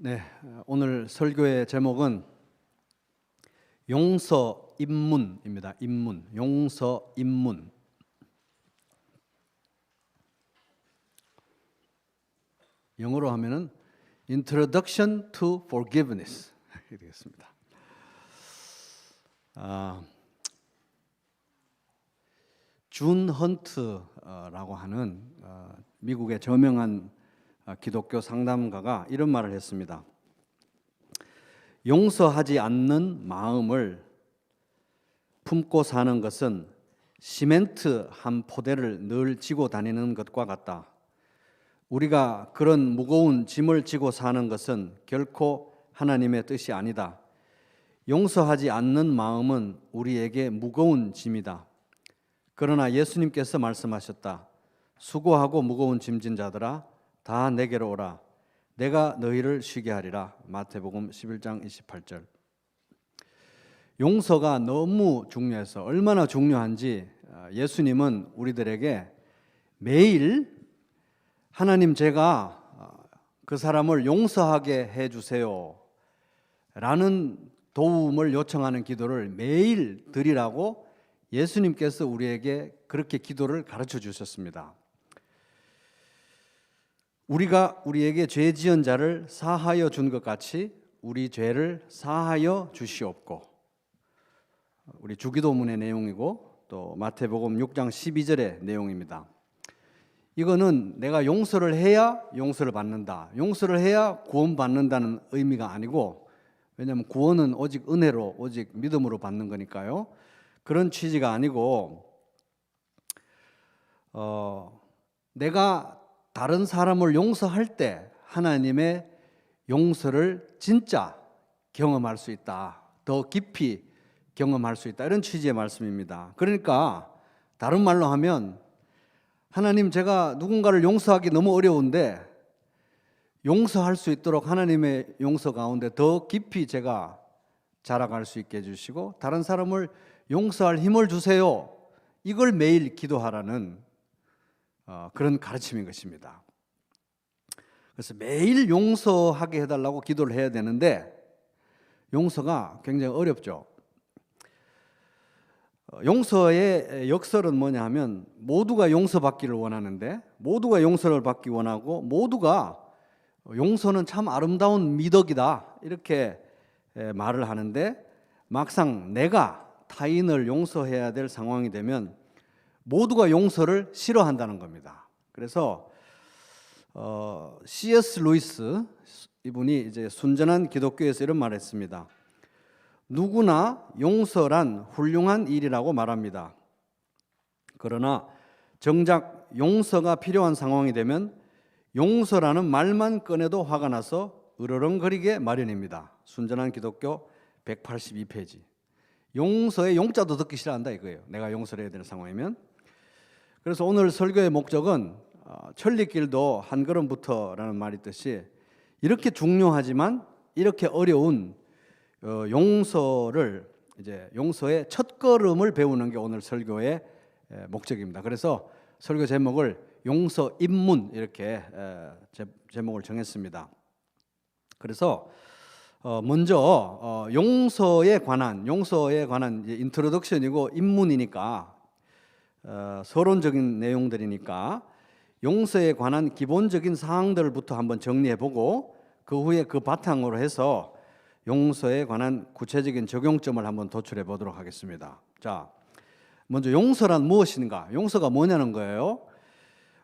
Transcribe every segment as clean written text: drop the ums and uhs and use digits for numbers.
네, 오늘 설교의 제목은 용서 입문입니다. 입문, 용서 입문. 영어로 하면은 Introduction to Forgiveness 이렇게 되겠습니다. 준 헌트라고 하는 미국의 저명한 기독교 상담가가 이런 말을 했습니다. 용서하지 않는 마음을 품고 사는 것은 시멘트 한 포대를 늘 지고 다니는 것과 같다. 우리가 그런 무거운 짐을 지고 사는 것은 결코 하나님의 뜻이 아니다. 용서하지 않는 마음은 우리에게 무거운 짐이다. 그러나 예수님께서 말씀하셨다. 수고하고 무거운 짐진 자들아 다 내게로 오라. 내가 너희를 쉬게 하리라. 마태복음 11장 28절. 용서가 너무 중요해서 얼마나 중요한지 예수님은 우리들에게 매일 하나님 제가 그 사람을 용서하게 해주세요 라는 도움을 요청하는 기도를 매일 드리라고 예수님께서 우리에게 그렇게 기도를 가르쳐 주셨습니다. 우리가 우리에게 죄 지은 자를 사하여 준 것 같이 우리 죄를 사하여 주시옵고, 우리 주기도문의 내용이고 또 마태복음 6장 12절의 내용입니다. 이거는 내가 용서를 해야 용서를 받는다, 용서를 해야 구원받는다는 의미가 아니고, 왜냐하면 구원은 오직 은혜로 오직 믿음으로 받는 거니까요. 그런 취지가 아니고 내가 다른 사람을 용서할 때 하나님의 용서를 진짜 경험할 수 있다, 더 깊이 경험할 수 있다, 이런 취지의 말씀입니다. 그러니까 다른 말로 하면 하나님 제가 누군가를 용서하기 너무 어려운데 용서할 수 있도록 하나님의 용서 가운데 더 깊이 제가 자라갈 수 있게 해주시고 다른 사람을 용서할 힘을 주세요. 이걸 매일 기도하라는 그런 가르침인 것입니다. 그래서 매일 용서하게 해달라고 기도를 해야 되는데 용서가 굉장히 어렵죠. 용서의 역설은 뭐냐 하면 모두가 용서받기를 원하는데, 모두가 용서를 받기 원하고, 모두가 용서는 참 아름다운 미덕이다 이렇게 말을 하는데, 막상 내가 타인을 용서해야 될 상황이 되면 모두가 용서를 싫어한다는 겁니다. 그래서 C.S. 루이스 이분이 이제 순전한 기독교에서 이런 말을 했습니다. 누구나 용서란 훌륭한 일이라고 말합니다. 그러나 정작 용서가 필요한 상황이 되면 용서라는 말만 꺼내도 화가 나서 으르렁거리게 마련입니다. 순전한 기독교 182페이지. 용서의 용자도 듣기 싫어한다 이거예요. 내가 용서를 해야 되는 상황이면. 그래서 오늘 설교의 목적은 천리길도 한 걸음부터라는 말이 있듯이 이렇게 중요하지만 이렇게 어려운 용서를 이제 용서의 첫 걸음을 배우는 게 오늘 설교의 목적입니다. 그래서 설교 제목을 용서 입문 이렇게 제목을 정했습니다. 그래서 먼저 용서에 관한 인트로덕션이고 입문이니까 서론적인 내용들이니까 용서에 관한 기본적인 사항들부터 한번 정리해보고 그 후에 그 바탕으로 해서 용서에 관한 구체적인 적용점을 한번 도출해 보도록 하겠습니다. 자, 먼저 용서란 무엇인가? 용서가 뭐냐는 거예요.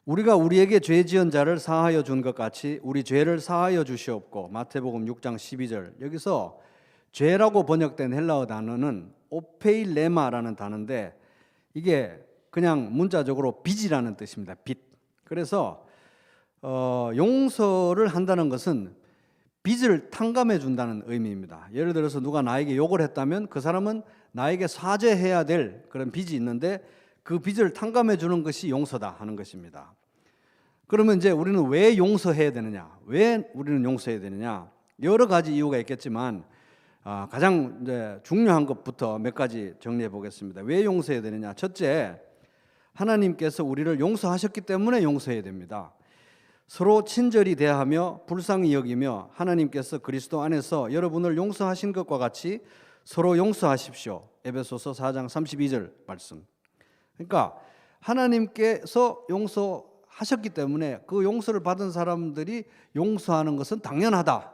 우리가 우리에게 죄 지은 자를 사하여 준 것 같이 우리 죄를 사하여 주시옵고, 마태복음 6장 12절. 여기서 죄라고 번역된 헬라어 단어는 오페일레마라는 단어인데 이게 그냥 문자적으로 빚이라는 뜻입니다. 빚. 그래서 용서를 한다는 것은 빚을 탕감해 준다는 의미입니다. 예를 들어서 누가 나에게 욕을 했다면 그 사람은 나에게 사죄해야 될 그런 빚이 있는데 그 빚을 탕감해 주는 것이 용서다 하는 것입니다. 그러면 이제 우리는 왜 용서해야 되느냐? 왜 우리는 용서해야 되느냐? 여러 가지 이유가 있겠지만 가장 이제 중요한 것부터 몇 가지 정리해 보겠습니다. 왜 용서해야 되느냐? 첫째, 하나님께서 우리를 용서하셨기 때문에 용서해야 됩니다. 서로 친절히 대하며 불쌍히 여기며 하나님께서 그리스도 안에서 여러분을 용서하신 것과 같이 서로 용서하십시오. 에베소서 4장 32절 말씀. 그러니까 하나님께서 용서하셨기 때문에 그 용서를 받은 사람들이 용서하는 것은 당연하다.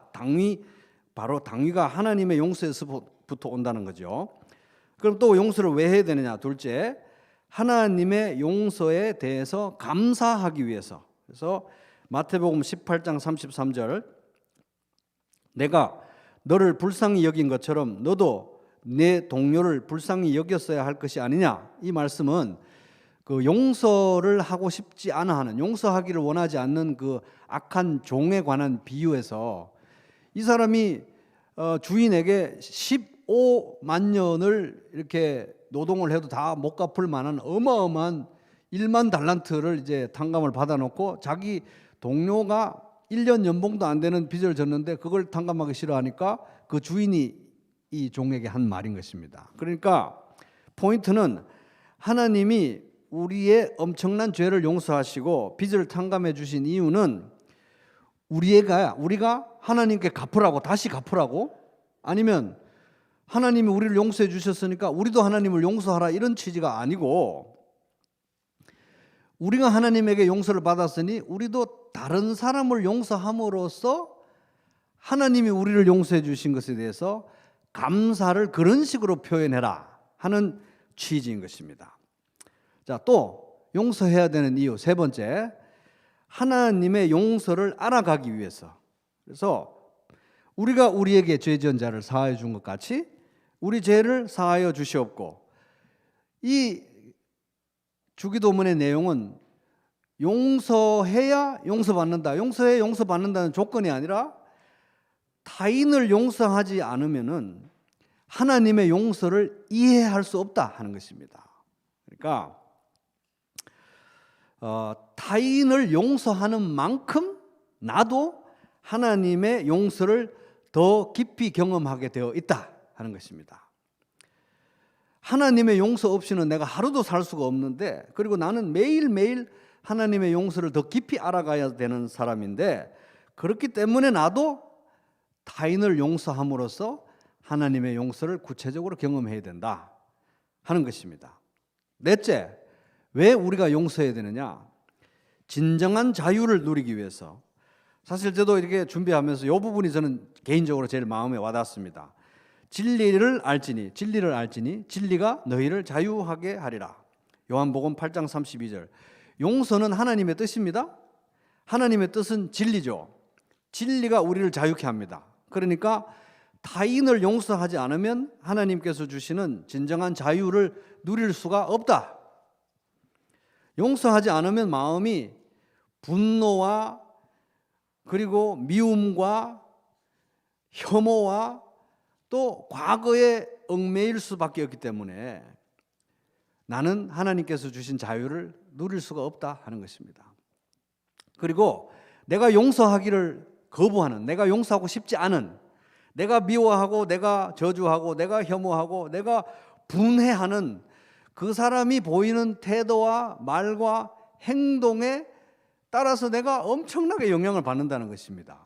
당위가 하나님의 용서에서부터 온다는 거죠. 그럼 또 용서를 왜 해야 되느냐? 둘째, 하나님의 용서에 대해서 감사하기 위해서. 그래서 마태복음 18장 33절, 내가 너를 불쌍히 여긴 것처럼 너도 내 동료를 불쌍히 여겼어야 할 것이 아니냐. 이 말씀은 그 용서를 하고 싶지 않아 하는, 용서하기를 원하지 않는 그 악한 종에 관한 비유에서 이 사람이 주인에게 15만 년을 이렇게 노동을 해도 다 못 갚을 만한 어마어마한 1만 달란트를 이제 탕감을 받아놓고 자기 동료가 1년 연봉도 안 되는 빚을 졌는데 그걸 탕감하기 싫어하니까 그 주인이 이 종에게 한 말인 것입니다. 그러니까 포인트는 하나님이 우리의 엄청난 죄를 용서하시고 빚을 탕감해 주신 이유는 우리가 하나님께 갚으라고, 다시 갚으라고, 아니면 하나님이 우리를 용서해 주셨으니까 우리도 하나님을 용서하라, 이런 취지가 아니고, 우리가 하나님에게 용서를 받았으니 우리도 다른 사람을 용서함으로써 하나님이 우리를 용서해 주신 것에 대해서 감사를 그런 식으로 표현해라 하는 취지인 것입니다. 자, 또 용서해야 되는 이유 세 번째, 하나님의 용서를 알아가기 위해서. 그래서 우리가 우리에게 죄 지은 자를 사하여 준 것 같이 우리 죄를 사하여 주시옵고, 이 주기도문의 내용은 용서해야 용서받는다, 용서해 용서받는다는 조건이 아니라 타인을 용서하지 않으면은 하나님의 용서를 이해할 수 없다 하는 것입니다. 그러니까 타인을 용서하는 만큼 나도 하나님의 용서를 더 깊이 경험하게 되어 있다 하는 것입니다. 하나님의 용서 없이는 내가 하루도 살 수가 없는데, 그리고 나는 매일매일 하나님의 용서를 더 깊이 알아가야 되는 사람인데, 그렇기 때문에 나도 타인을 용서함으로써 하나님의 용서를 구체적으로 경험해야 된다 하는 것입니다. 넷째, 왜 우리가 용서해야 되느냐? 진정한 자유를 누리기 위해서. 사실 저도 이렇게 준비하면서 이 부분이 저는 개인적으로 제일 마음에 와닿습니다. 진리를 알지니 진리가 너희를 자유하게 하리라. 요한복음 8장 32절. 용서는 하나님의 뜻입니다. 하나님의 뜻은 진리죠. 진리가 우리를 자유케 합니다. 그러니까 타인을 용서하지 않으면 하나님께서 주시는 진정한 자유를 누릴 수가 없다. 용서하지 않으면 마음이 분노와 그리고 미움과 혐오와 또 과거에 얽매일 수밖에 없기 때문에 나는 하나님께서 주신 자유를 누릴 수가 없다 하는 것입니다. 그리고 내가 용서하기를 거부하는, 내가 용서하고 싶지 않은, 내가 미워하고 내가 저주하고 내가 혐오하고 내가 분해하는 그 사람이 보이는 태도와 말과 행동에 따라서 내가 엄청나게 영향을 받는다는 것입니다.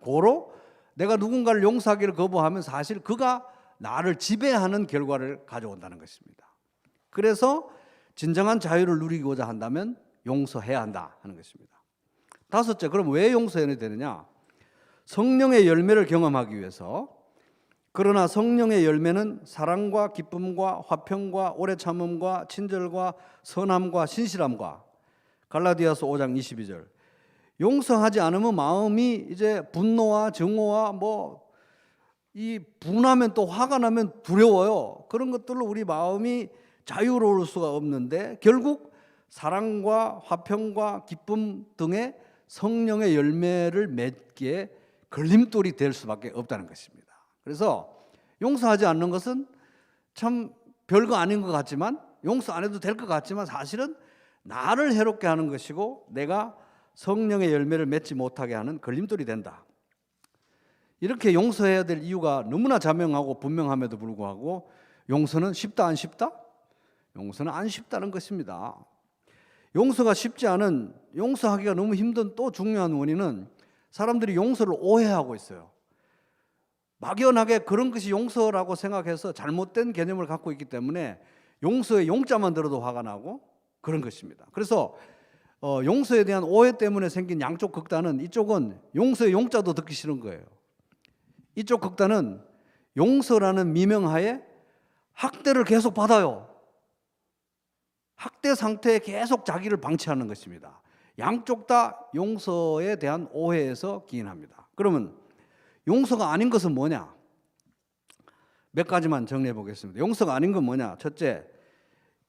고로 내가 누군가를 용서하기를 거부하면 사실 그가 나를 지배하는 결과를 가져온다는 것입니다. 그래서 진정한 자유를 누리고자 한다면 용서해야 한다 하는 것입니다. 다섯째, 그럼 왜 용서해야 되느냐? 성령의 열매를 경험하기 위해서. 그러나 성령의 열매는 사랑과 기쁨과 화평과 오래 참음과 친절과 선함과 신실함과, 갈라디아서 5장 22절. 용서하지 않으면 마음이 이제 분노와 증오와 이 분하면 또 화가 나면 두려워요. 그런 것들로 우리 마음이 자유로울 수가 없는데 결국 사랑과 화평과 기쁨 등의 성령의 열매를 맺기에 걸림돌이 될 수밖에 없다는 것입니다. 그래서 용서하지 않는 것은 참 별거 아닌 것 같지만, 용서 안 해도 될 것 같지만 사실은 나를 해롭게 하는 것이고 내가 성령의 열매를 맺지 못하게 하는 걸림돌이 된다. 이렇게 용서해야 될 이유가 너무나 자명하고 분명함에도 불구하고 용서는 쉽다 안 쉽다? 용서는 안 쉽다는 것입니다. 용서가 쉽지 않은, 용서하기가 너무 힘든 또 중요한 원인은 사람들이 용서를 오해하고 있어요. 막연하게 그런 것이 용서라고 생각해서 잘못된 개념을 갖고 있기 때문에 용서의 용자만 들어도 화가 나고 그런 것입니다. 그래서 용서에 대한 오해 때문에 생긴 양쪽 극단은, 이쪽은 용서의 용자도 듣기 싫은 거예요. 이쪽 극단은 용서라는 미명하에 학대를 계속 받아요. 학대 상태에 계속 자기를 방치하는 것입니다. 양쪽 다 용서에 대한 오해에서 기인합니다. 그러면 용서가 아닌 것은 뭐냐? 몇 가지만 정리해 보겠습니다. 용서가 아닌 건 뭐냐? 첫째,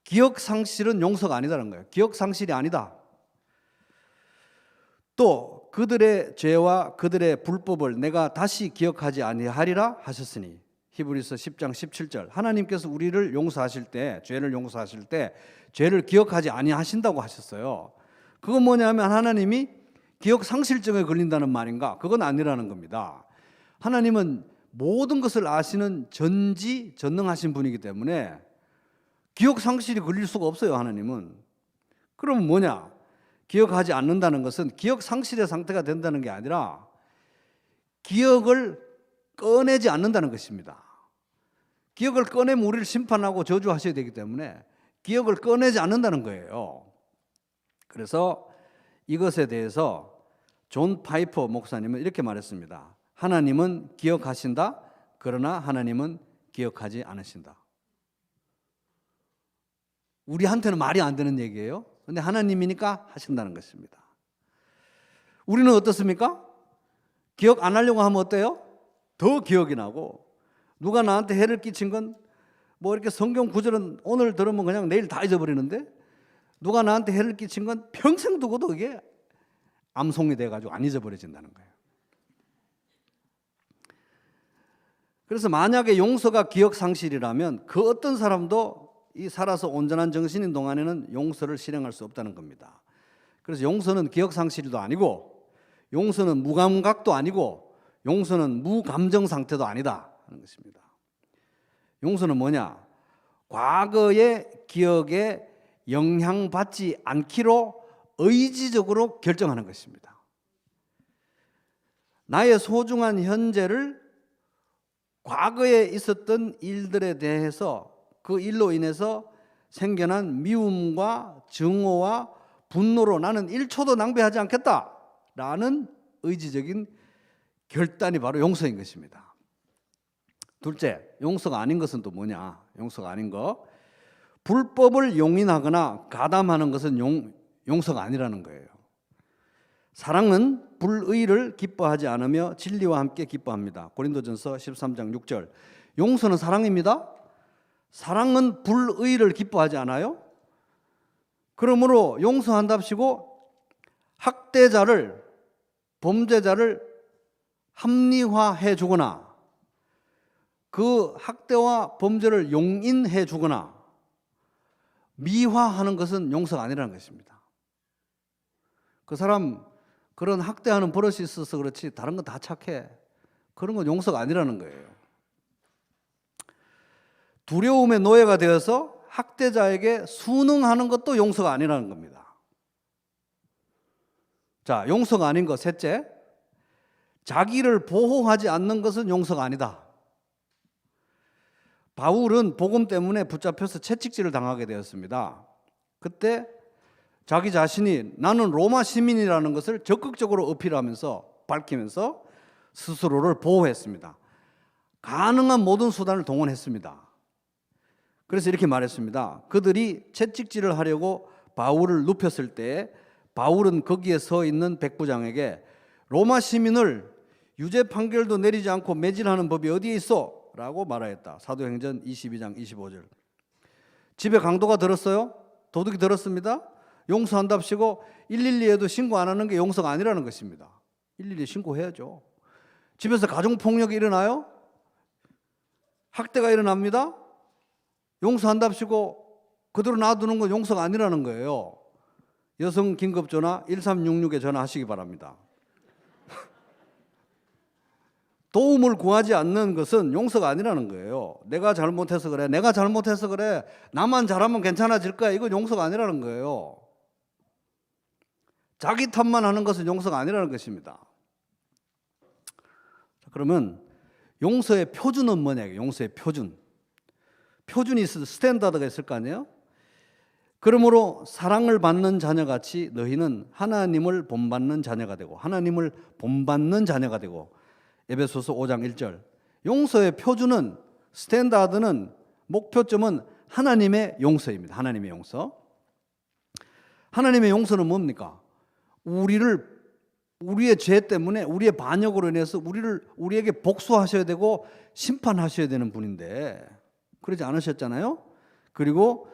기억 상실은 용서가 아니다는 거예요. 기억 상실이 아니다. 또 그들의 죄와 그들의 불법을 내가 다시 기억하지 아니하리라 하셨으니, 히브리서 10장 17절. 하나님께서 우리를 용서하실 때, 죄를 용서하실 때 죄를 기억하지 아니하신다고 하셨어요. 그건 뭐냐면 하나님이 기억 상실증에 걸린다는 말인가? 그건 아니라는 겁니다. 하나님은 모든 것을 아시는 전지전능하신 분이기 때문에 기억 상실이 걸릴 수가 없어요. 하나님은. 그러면 뭐냐? 기억하지 않는다는 것은 기억 상실의 상태가 된다는 게 아니라 기억을 꺼내지 않는다는 것입니다. 기억을 꺼내면 우리를 심판하고 저주하셔야 되기 때문에 기억을 꺼내지 않는다는 거예요. 그래서 이것에 대해서 존 파이퍼 목사님은 이렇게 말했습니다. 하나님은 기억하신다. 그러나 하나님은 기억하지 않으신다. 우리한테는 말이 안 되는 얘기예요. 그런데 하나님이니까 하신다는 것입니다. 우리는 어떻습니까? 기억 안 하려고 하면 어때요? 더 기억이 나고, 누가 나한테 해를 끼친 건 뭐 이렇게 성경 구절은 오늘 들으면 그냥 내일 다 잊어버리는데, 누가 나한테 해를 끼친 건 평생 두고도 이게 암송이 돼가지고 안 잊어버려진다는 거예요. 그래서 만약에 용서가 기억 상실이라면 그 어떤 사람도 이 살아서 온전한 정신인 동안에는 용서를 실행할 수 없다는 겁니다. 그래서 용서는 기억 상실도 아니고, 용서는 무감각도 아니고, 용서는 무감정 상태도 아니다 하는 것입니다. 용서는 뭐냐? 과거의 기억에 영향받지 않기로 의지적으로 결정하는 것입니다. 나의 소중한 현재를 과거에 있었던 일들에 대해서, 그 일로 인해서 생겨난 미움과 증오와 분노로 나는 1초도 낭비하지 않겠다라는 의지적인 결단이 바로 용서인 것입니다. 둘째, 용서가 아닌 것은 또 뭐냐? 용서가 아닌 거, 불법을 용인하거나 가담하는 것은 용서가 아니라는 거예요. 사랑은 불의를 기뻐하지 않으며 진리와 함께 기뻐합니다. 고린도전서 13장 6절. 용서는 사랑입니다. 사랑은 불의를 기뻐하지 않아요. 그러므로 용서한답시고 학대자를, 범죄자를 합리화해 주거나 그 학대와 범죄를 용인해 주거나 미화하는 것은 용서가 아니라는 것입니다. 그 사람 그런 학대하는 버릇이 있어서 그렇지 다른 건 다 착해. 그런 건 용서가 아니라는 거예요. 두려움의 노예가 되어서 학대자에게 순응하는 것도 용서가 아니라는 겁니다. 자, 용서가 아닌 것 셋째, 자기를 보호하지 않는 것은 용서가 아니다. 바울은 복음 때문에 붙잡혀서 채찍질을 당하게 되었습니다. 그때 자기 자신이 나는 로마 시민이라는 것을 적극적으로 어필하면서, 밝히면서 스스로를 보호했습니다. 가능한 모든 수단을 동원했습니다. 그래서 이렇게 말했습니다. 그들이 채찍질을 하려고 바울을 눕혔을 때 바울은 거기에 서 있는 백부장에게 로마 시민을 유죄 판결도 내리지 않고 매질하는 법이 어디에 있어? 라고 말하였다. 사도행전 22장 25절. 집에 강도가 들었어요? 도둑이 들었습니다. 용서한답시고 112에도 신고 안 하는 게 용서가 아니라는 것입니다. 112에 신고해야죠. 집에서 가정폭력이 일어나요? 학대가 일어납니다. 용서한답시고 그대로 놔두는 건 용서가 아니라는 거예요. 여성 긴급전화 1366에 전화하시기 바랍니다. 도움을 구하지 않는 것은 용서가 아니라는 거예요. 내가 잘못해서 그래. 내가 잘못해서 그래. 나만 잘하면 괜찮아질 거야. 이건 용서가 아니라는 거예요. 자기 탓만 하는 것은 용서가 아니라는 것입니다. 그러면 용서의 표준은 뭐냐? 용서의 표준. 표준이 있을, 스탠다드가 있을 거 아니에요? 그러므로 사랑을 받는 자녀같이 너희는 하나님을 본받는 자녀가 되고, 하나님을 본받는 자녀가 되고, 에베소서 5장 1절. 용서의 표준은, 스탠다드는, 목표점은 하나님의 용서입니다. 하나님의 용서. 하나님의 용서는 뭡니까? 우리의 죄 때문에, 우리의 반역으로 인해서 우리에게 복수하셔야 되고 심판하셔야 되는 분인데 그러지 않으셨잖아요. 그리고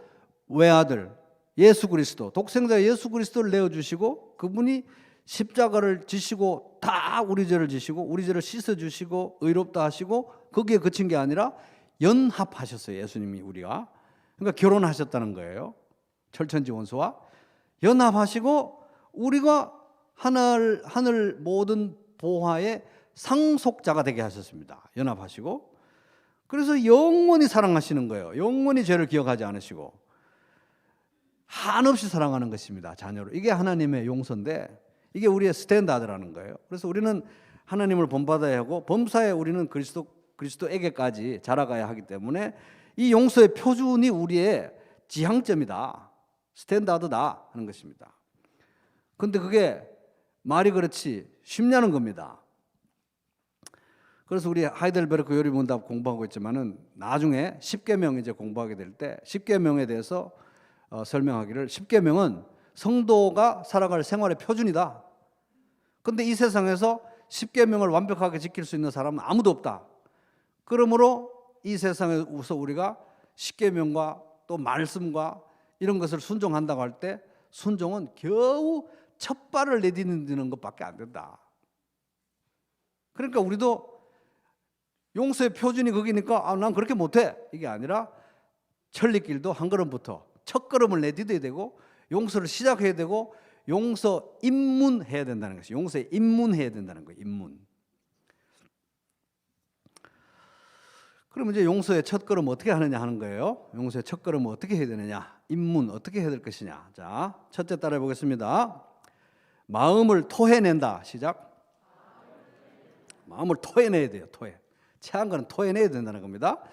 외아들 예수 그리스도, 독생자 예수 그리스도를 내어주시고 그분이 십자가를 지시고 다 우리 죄를 지시고 우리 죄를 씻어주시고 의롭다 하시고 거기에 그친 게 아니라 연합하셨어요. 예수님이 우리가. 그러니까 결혼하셨다는 거예요. 철천지 원수와 연합하시고 우리가 하늘 모든 보화의 상속자가 되게 하셨습니다. 연합하시고. 그래서 영원히 사랑하시는 거예요. 영원히 죄를 기억하지 않으시고 한없이 사랑하는 것입니다. 자녀를. 이게 하나님의 용서인데 이게 우리의 스탠다드라는 거예요. 그래서 우리는 하나님을 본받아야 하고 범사에 우리는 그리스도에게까지 자라가야 하기 때문에 이 용서의 표준이 우리의 지향점이다. 스탠다드다 하는 것입니다. 근데 그게 말이 그렇지 쉽냐는 겁니다. 그래서 우리 하이델베르크 요리문답 공부하고 있지만은 나중에 10계명 이제 공부하게 될 때 10계명에 대해서 설명하기를 10계명은 성도가 살아갈 생활의 표준이다. 근데 이 세상에서 10계명을 완벽하게 지킬 수 있는 사람은 아무도 없다. 그러므로 이 세상에서 우리가 10계명과 또 말씀과 이런 것을 순종한다고 할 때 순종은 겨우 첫 발을 내딛는 것밖에 안 된다. 그러니까 우리도 용서의 표준이 거기니까 난 그렇게 못해 이게 아니라 천리길도 한 걸음부터 첫 걸음을 내딛어야 되고 용서를 시작해야 되고 용서 입문해야 된다는 것이 용서에 입문해야 된다는 거예요. 입문. 그럼 이제 용서의 첫 걸음 어떻게 하느냐 하는 거예요. 용서의 첫 걸음 어떻게 해야 되느냐, 입문 어떻게 해야 될 것이냐. 자, 첫째 따라해 보겠습니다. 마음을 토해낸다. 시작. 마음을 토해내야 돼요. 체한 거는 토해내야 된다는 겁니다.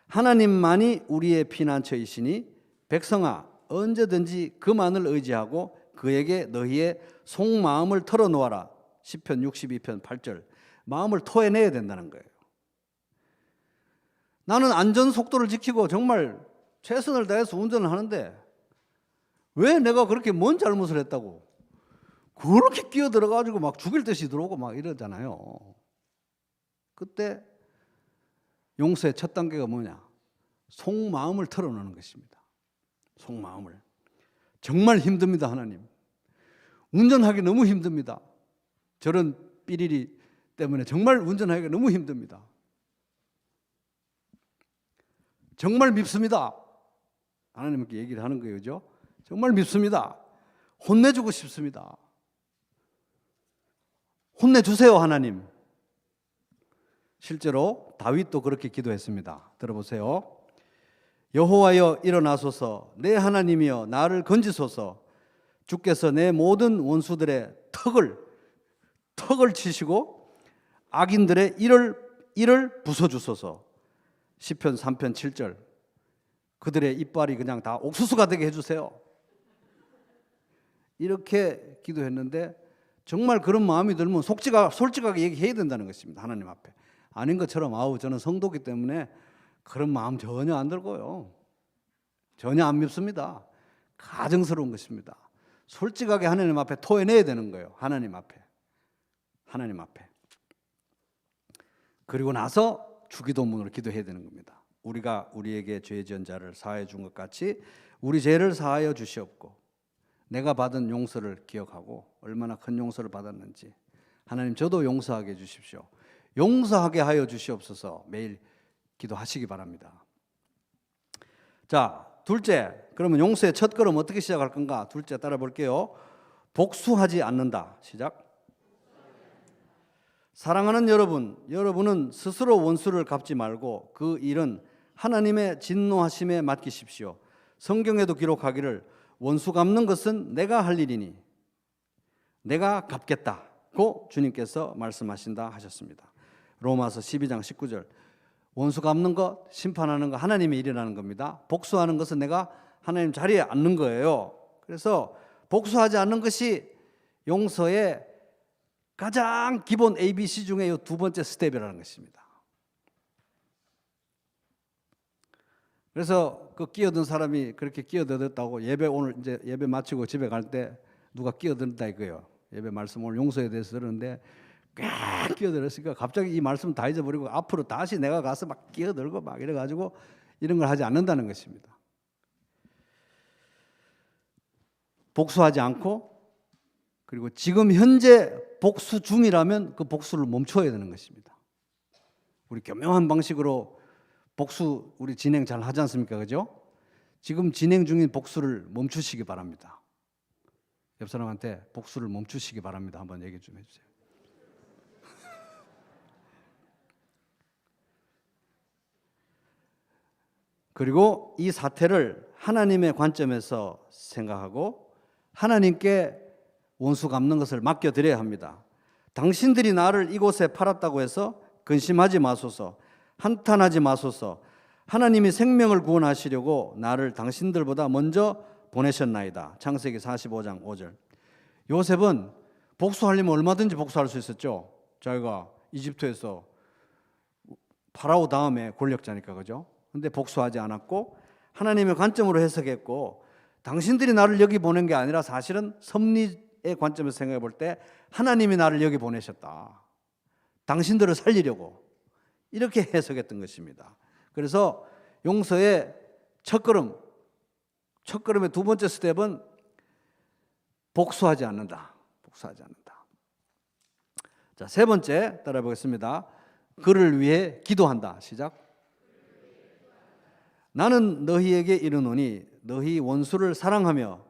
하나님만이 우리의 피난처이시니 백성아 언제든지 그만을 의지하고 그에게 너희의 속마음을 털어놓아라. 시편 62편 8절. 마음을 토해내야 된다는 거예요. 나는 안전 속도를 지키고 정말 최선을 다해서 운전을 하는데 왜 내가 그렇게 뭔 잘못을 했다고 그렇게 끼어들어가지고 막 죽일 듯이 들어오고 막 이러잖아요. 그때 용서의 첫 단계가 뭐냐? 속마음을 털어놓는 것입니다. 속마음을. 정말 힘듭니다. 하나님. 운전하기 너무 힘듭니다. 저런 삐리리 때문에 정말 운전하기가 너무 힘듭니다. 정말 밉습니다. 하나님께 얘기를 하는 거예요. 그죠? 정말 밉습니다. 혼내주고 싶습니다. 혼내주세요. 하나님. 실제로 다윗도 그렇게 기도했습니다. 들어보세요. 여호와여 일어나소서, 내 하나님이여 나를 건지소서. 주께서 내 모든 원수들의 턱을 치시고 악인들의 이를 부숴주소서. 시편 3편 7절. 그들의 이빨이 그냥 다 옥수수가 되게 해주세요. 이렇게 기도했는데 정말 그런 마음이 들면 솔직하게 얘기해야 된다는 것입니다. 하나님 앞에. 아닌 것처럼 저는 성도기 때문에 그런 마음 전혀 안 들고요. 전혀 안 밉습니다. 가증스러운 것입니다. 솔직하게 하나님 앞에 토해내야 되는 거예요. 하나님 앞에. 그리고 나서 주기도문으로 기도해야 되는 겁니다. 우리가 우리에게 죄 지은 자를 사하여 준 것 같이 우리 죄를 사하여 주시옵고 내가 받은 용서를 기억하고 얼마나 큰 용서를 받았는지 하나님 저도 용서하게 해 주십시오. 용서하게 하여 주시옵소서 매일 기도하시기 바랍니다. 자, 둘째. 그러면 용서의 첫 걸음 어떻게 시작할 건가? 둘째 따라 볼게요. 복수하지 않는다. 시작. 사랑하는 여러분은 스스로 원수를 갚지 말고 그 일은 하나님의 진노하심에 맡기십시오. 성경에도 기록하기를 원수 갚는 것은 내가 할 일이니 내가 갚겠다고 주님께서 말씀하신다 하셨습니다. 로마서 12장 19절. 원수 갚는 것, 심판하는 것 하나님의 일이라는 겁니다. 복수하는 것은 내가 하나님 자리에 앉는 거예요. 그래서 복수하지 않는 것이 용서의 가장 기본 ABC 중에 이 두 번째 스텝이라는 것입니다. 그래서 그 끼어든 사람이 그렇게 끼어들었다고 오늘 이제 예배 마치고 집에 갈 때 누가 끼어든다 이거예요. 예배 말씀 오늘 용서에 대해서 들었는데 꽉 끼어들었으니까 갑자기 이 말씀 다 잊어버리고 앞으로 다시 내가 가서 막 끼어들고 막 이래가지고 이런 걸 하지 않는다는 것입니다. 복수하지 않고 그리고 지금 현재 복수 중이라면 그 복수를 멈춰야 되는 것입니다. 우리 교묘한 방식으로 복수 우리 진행 잘 하지 않습니까? 그죠? 지금 진행 중인 복수를 멈추시기 바랍니다. 옆 사람한테 복수를 멈추시기 바랍니다. 한번 얘기 좀 해주세요. 그리고 이 사태를 하나님의 관점에서 생각하고 하나님께 원수 갚는 것을 맡겨드려야 합니다. 당신들이 나를 이곳에 팔았다고 해서 근심하지 마소서, 한탄하지 마소서. 하나님이 생명을 구원하시려고 나를 당신들보다 먼저 보내셨나이다. 창세기 45장 5절. 요셉은 복수하려면 얼마든지 복수할 수 있었죠. 자기가 이집트에서 파라오 다음에 권력자니까, 그죠? 근데 복수하지 않았고 하나님의 관점으로 해석했고, 당신들이 나를 여기 보낸 게 아니라 사실은 섭리의 관점에서 생각해 볼 때 하나님이 나를 여기 보내셨다. 당신들을 살리려고. 이렇게 해석했던 것입니다. 그래서 용서의 첫걸음의 두 번째 스텝은 복수하지 않는다. 복수하지 않는다. 자, 세 번째 따라해 보겠습니다. 그를 위해 기도한다. 시작. 나는 너희에게 이르노니 너희 원수를 사랑하며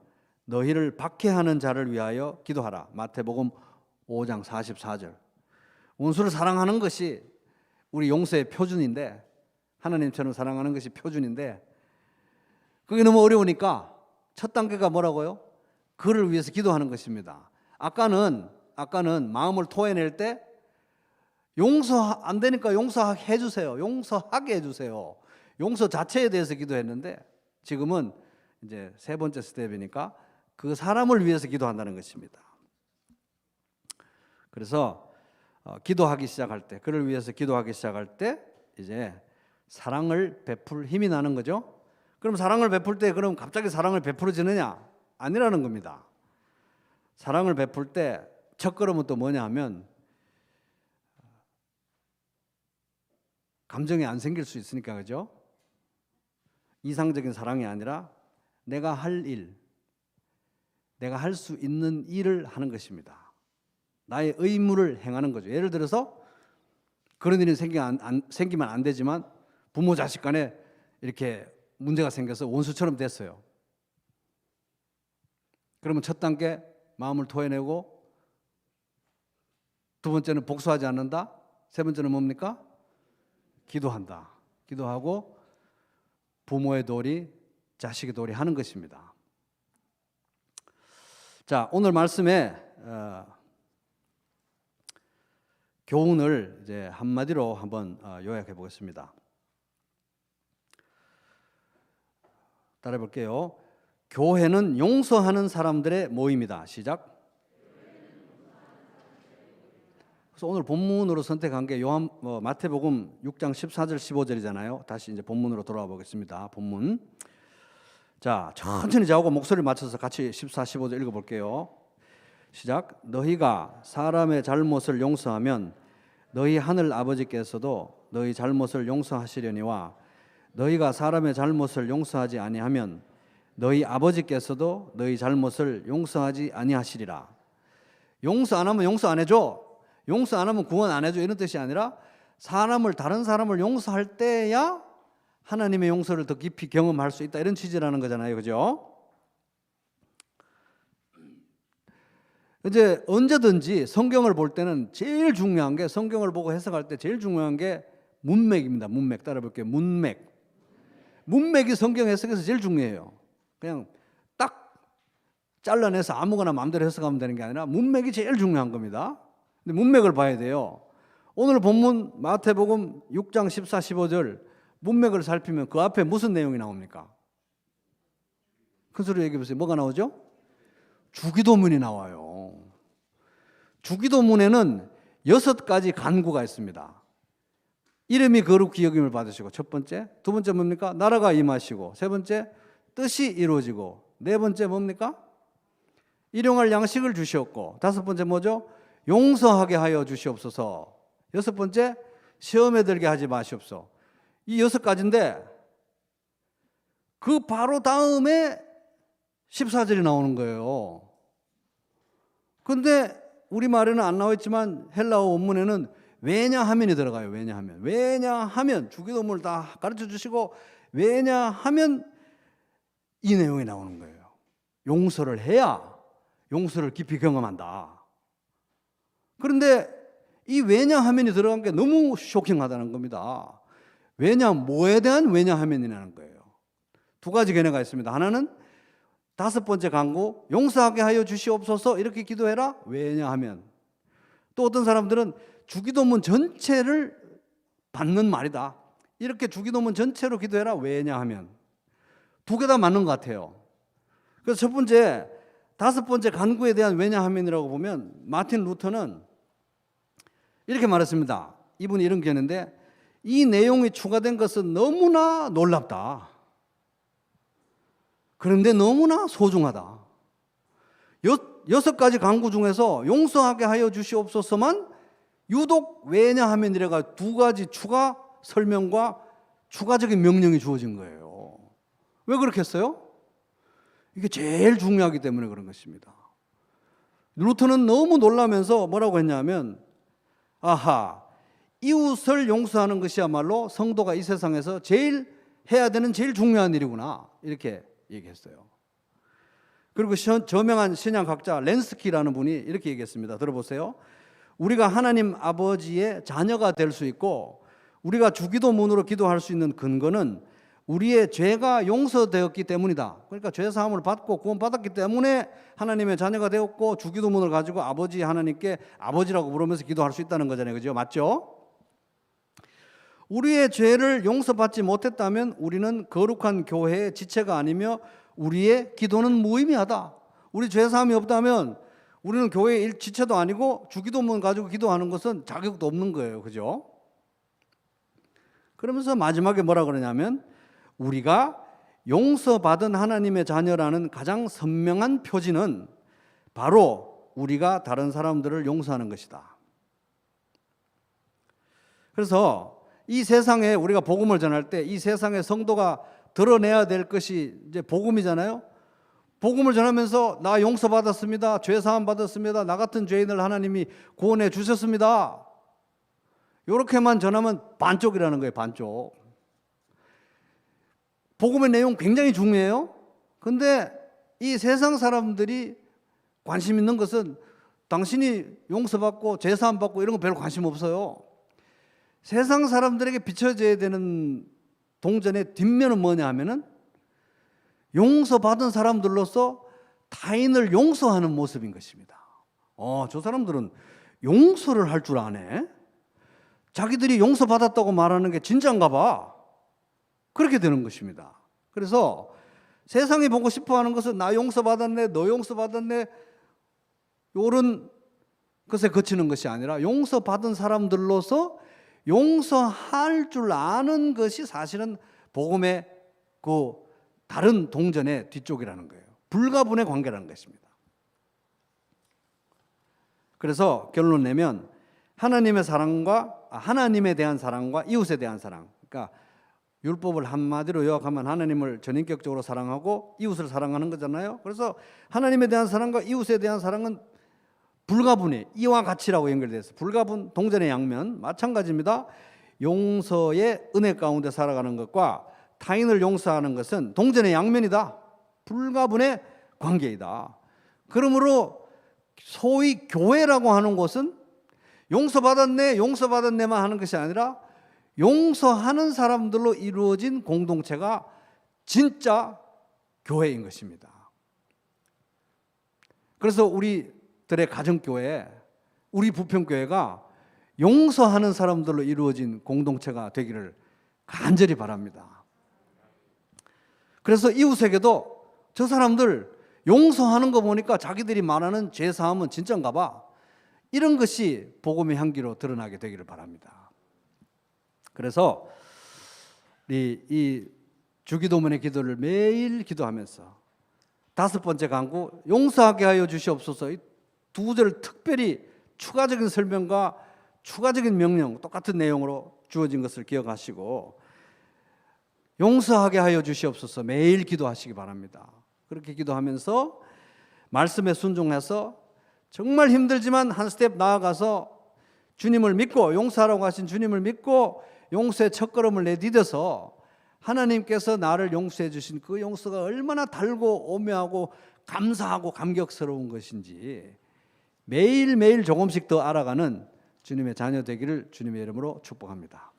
너희를 박해하는 자를 위하여 기도하라. 마태복음 5장 44절. 원수를 사랑하는 것이 우리 용서의 표준인데, 하나님처럼 사랑하는 것이 표준인데, 그게 너무 어려우니까 첫 단계가 뭐라고요? 그를 위해서 기도하는 것입니다. 아까는 마음을 토해낼 때 용서 안 되니까 용서해 주세요. 용서하게 해 주세요. 용서 자체에 대해서 기도했는데, 지금은 이제 세 번째 스텝이니까 그 사람을 위해서 기도한다는 것입니다. 그래서 기도하기 시작할 때, 그를 위해서 기도하기 시작할 때 이제 사랑을 베풀 힘이 나는 거죠. 그럼 사랑을 베풀 때 그럼 갑자기 사랑을 베풀어지느냐? 아니라는 겁니다. 사랑을 베풀 때 첫걸음은 또 뭐냐 하면 감정이 안 생길 수 있으니까, 그죠? 이상적인 사랑이 아니라 내가 할 일, 내가 할 수 있는 일을 하는 것입니다. 나의 의무를 행하는 거죠. 예를 들어서 그런 일이 생기면 안 되지만 부모 자식 간에 이렇게 문제가 생겨서 원수처럼 됐어요. 그러면 첫 단계 마음을 토해내고, 두 번째는 복수하지 않는다. 세 번째는 뭡니까? 기도한다. 기도하고 부모의 도리, 자식의 도리 하는 것입니다. 자, 오늘 말씀에 교훈을 이제 한마디로 한번 요약해 보겠습니다. 따라해 볼게요. 교회는 용서하는 사람들의 모임이다. 시작. 그래서 오늘 본문으로 선택한 게 마태복음 6장 14절 15절이잖아요. 다시 이제 본문으로 돌아와 보겠습니다. 본문. 자, 천천히 저하고 목소리를 맞춰서 같이 14, 15절 읽어볼게요. 시작. 너희가 사람의 잘못을 용서하면 너희 하늘 아버지께서도 너희 잘못을 용서하시려니와 너희가 사람의 잘못을 용서하지 아니하면 너희 아버지께서도 너희 잘못을 용서하지 아니하시리라. 용서 안 하면 용서 안 해줘. 용서 안 하면 구원 안 해줘. 이런 뜻이 아니라 다른 사람을 용서할 때야 하나님의 용서를 더 깊이 경험할 수 있다. 이런 취지라는 거잖아요. 그죠? 이제 언제든지 성경을 볼 때는 제일 중요한 게, 성경을 보고 해석할 때 제일 중요한 게 문맥입니다. 문맥. 따라 볼게요. 문맥이 성경 해석에서 제일 중요해요. 그냥 딱 잘라내서 아무거나 마음대로 해석하면 되는 게 아니라 문맥이 제일 중요한 겁니다. 근데 문맥을 봐야 돼요. 오늘 본문 마태복음 6장 14, 15절 문맥을 살피면 그 앞에 무슨 내용이 나옵니까? 큰 소리로 얘기해 보세요. 뭐가 나오죠? 주기도문이 나와요. 주기도문에는 6가지 간구가 있습니다. 이름이 거룩히 여김을 받으시고, 첫 번째. 두 번째 뭡니까? 나라가 임하시고. 세 번째, 뜻이 이루어지고. 네 번째 뭡니까? 일용할 양식을 주시옵고. 다섯 번째 뭐죠? 용서하게 하여 주시옵소서. 여섯 번째, 시험에 들게 하지 마시옵소서. 이 6가지인데 그 바로 다음에 14절이 나오는 거예요. 그런데 우리말에는 안 나와 있지만 헬라어 원문에는 왜냐하면이 들어가요. 왜냐하면. 왜냐하면 주기도문을 다 가르쳐 주시고 왜냐하면 이 내용이 나오는 거예요. 용서를 해야 용서를 깊이 경험한다. 그런데 이 왜냐하면이 들어간 게 너무 쇼킹하다는 겁니다. 왜냐, 뭐에 대한 왜냐하면이라는 거예요. 2가지 견해가 있습니다. 하나는 5번째 간구, 용서하게 하여 주시옵소서 이렇게 기도해라. 왜냐하면. 또 어떤 사람들은 주기도문 전체를 받는 말이다. 이렇게 주기도문 전체로 기도해라. 왜냐하면. 2개 다 맞는 것 같아요. 그래서 첫 번째, 5번째 간구에 대한 왜냐하면이라고 보면 마틴 루터는 이렇게 말했습니다. 이분이 이런 견해인데, 이 내용이 추가된 것은 너무나 놀랍다. 그런데 너무나 소중하다. 6가지 간구 중에서 용서하게 하여 주시옵소서만 유독 왜냐하면 이래가 2가지 추가 설명과 추가적인 명령이 주어진 거예요. 왜 그렇게 했어요? 이게 제일 중요하기 때문에 그런 것입니다. 루터는 너무 놀라면서 뭐라고 했냐면, 아하, 이웃을 용서하는 것이야말로 성도가 이 세상에서 제일 해야 되는 제일 중요한 일이구나, 이렇게 얘기했어요. 그리고 저명한 신약학자 렌스키라는 분이 이렇게 얘기했습니다. 들어보세요. 우리가 하나님 아버지의 자녀가 될 수 있고 우리가 주기도문으로 기도할 수 있는 근거는 우리의 죄가 용서되었기 때문이다. 그러니까 죄사함을 받고 구원받았기 때문에 하나님의 자녀가 되었고 주기도문을 가지고 아버지 하나님께 아버지라고 부르면서 기도할 수 있다는 거잖아요. 그죠? 맞죠? 우리의 죄를 용서받지 못했다면 우리는 거룩한 교회의 지체가 아니며 우리의 기도는 무의미하다. 우리 죄사함이 없다면 우리는 교회의 지체도 아니고 주기도문 가지고 기도하는 것은 자격도 없는 거예요. 그죠? 그러면서 마지막에 뭐라 그러냐면, 우리가 용서받은 하나님의 자녀라는 가장 선명한 표지는 바로 우리가 다른 사람들을 용서하는 것이다. 그래서 이 세상에 우리가 복음을 전할 때 이 세상의 성도가 드러내야 될 것이 이제 복음이잖아요. 복음을 전하면서 나 용서받았습니다. 죄사함 받았습니다. 나 같은 죄인을 하나님이 구원해 주셨습니다. 이렇게만 전하면 반쪽이라는 거예요. 반쪽. 복음의 내용 굉장히 중요해요. 근데 이 세상 사람들이 관심 있는 것은 당신이 용서받고 제사함 받고 이런 거 별로 관심 없어요. 세상 사람들에게 비춰져야 되는 동전의 뒷면은 뭐냐 하면은 용서받은 사람들로서 타인을 용서하는 모습인 것입니다. 저 사람들은 용서를 할 줄 아네. 자기들이 용서받았다고 말하는 게 진짜인가 봐. 그렇게 되는 것입니다. 그래서 세상이 보고 싶어하는 것은 나 용서받았네, 너 용서받았네, 이런 것에 그치는 것이 아니라 용서받은 사람들로서 용서할 줄 아는 것이 사실은 복음의 그 다른 동전의 뒤쪽이라는 거예요. 불가분의 관계라는 것입니다. 그래서 결론 내면 하나님의 사랑과 하나님에 대한 사랑과 이웃에 대한 사랑, 그러니까 율법을 한마디로 요약하면 하나님을 전인격적으로 사랑하고 이웃을 사랑하는 거잖아요. 그래서 하나님에 대한 사랑과 이웃에 대한 사랑은 불가분의 이와 같이라고 연결되어 있어요. 불가분, 동전의 양면 마찬가지입니다. 용서의 은혜 가운데 살아가는 것과 타인을 용서하는 것은 동전의 양면이다. 불가분의 관계이다. 그러므로 소위 교회라고 하는 것은 용서받았네, 용서받았네만 하는 것이 아니라 용서하는 사람들로 이루어진 공동체가 진짜 교회인 것입니다. 그래서 우리들의 가정교회, 우리 부평교회가 용서하는 사람들로 이루어진 공동체가 되기를 간절히 바랍니다. 그래서 이웃에게도 저 사람들 용서하는 거 보니까 자기들이 말하는 죄사함은 진짜인가 봐, 이런 것이 복음의 향기로 드러나게 되기를 바랍니다. 그래서 이 주기도문의 기도를 매일 기도하면서 5번째 간구, 용서하게 하여 주시옵소서, 이 2절을 특별히 추가적인 설명과 추가적인 명령, 똑같은 내용으로 주어진 것을 기억하시고 용서하게 하여 주시옵소서 매일 기도하시기 바랍니다. 그렇게 기도하면서 말씀에 순종해서 정말 힘들지만 한 스텝 나아가서 주님을 믿고, 용서하라고 하신 주님을 믿고 용서의 첫걸음을 내디뎌서 하나님께서 나를 용서해 주신 그 용서가 얼마나 달고 오묘하고 감사하고 감격스러운 것인지 매일매일 조금씩 더 알아가는 주님의 자녀 되기를 주님의 이름으로 축복합니다.